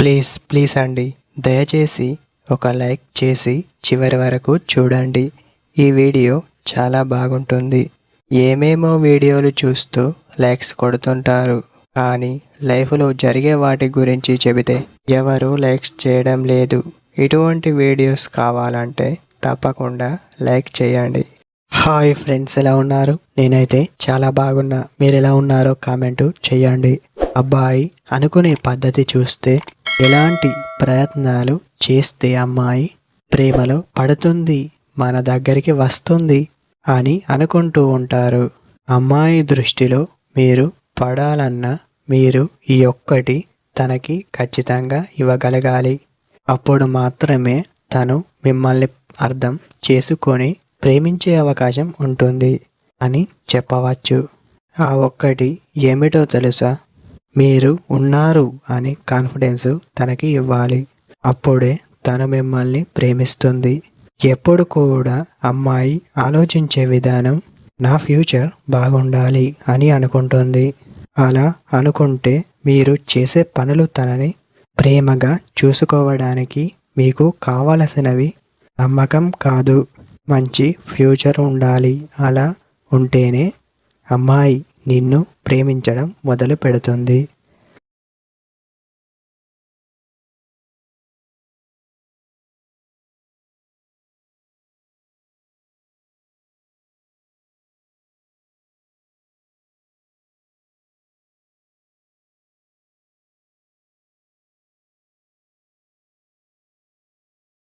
Please అండి, దయచేసి ఒక లైక్ చేసి చివరి వరకు చూడండి. ఈ వీడియో చాలా బాగుంటుంది. ఏమేమో వీడియోలు చూస్తూ లైక్స్ కొడుతుంటారు, కానీ లైఫ్లో జరిగే వాటి గురించి చెబితే ఎవరు లైక్స్ చేయడం లేదు. ఇటువంటి వీడియోస్ కావాలంటే తప్పకుండా లైక్ చేయండి. హాయ్ ఫ్రెండ్స్, ఎలా ఉన్నారు? నేనైతే చాలా బాగున్నా. మీరు ఎలా ఉన్నారో కామెంటు చేయండి. అబ్బాయి అనుకునే పద్ధతి చూస్తే ఎలాంటి ప్రయత్నాలు చేస్తే అమ్మాయి ప్రేమలో పడుతుంది, మన దగ్గరికి వస్తుంది అని అనుకుంటూ ఉంటారు. అమ్మాయి దృష్టిలో మీరు పడాలన్నా మీరు ఈ ఒక్కటి తనకి ఖచ్చితంగా ఇవ్వగలగాలి. అప్పుడు మాత్రమే తను మిమ్మల్ని అర్థం చేసుకొని ప్రేమించే అవకాశం ఉంటుంది అని చెప్పవచ్చు. ఆ ఒక్కటి ఏమిటో తెలుసా? మీరు ఉన్నారు అని కాన్ఫిడెన్స్ తనకి ఇవ్వాలి. అప్పుడే తను మిమ్మల్ని ప్రేమిస్తుంది. ఎప్పుడు కూడా అమ్మాయి ఆలోచించే విధానం నా ఫ్యూచర్ బాగుండాలి అని అనుకుంటుంది. అలా అనుకుంటే మీరు చేసే పనులు తనని ప్రేమగా చూసుకోవడానికి మీకు కావలసినవి నమ్మకం కాదు, మంచి ఫ్యూచర్ ఉండాలి. అలా ఉంటేనే అమ్మాయి నిన్ను ప్రేమించడం మొదలు పెడుతుంది.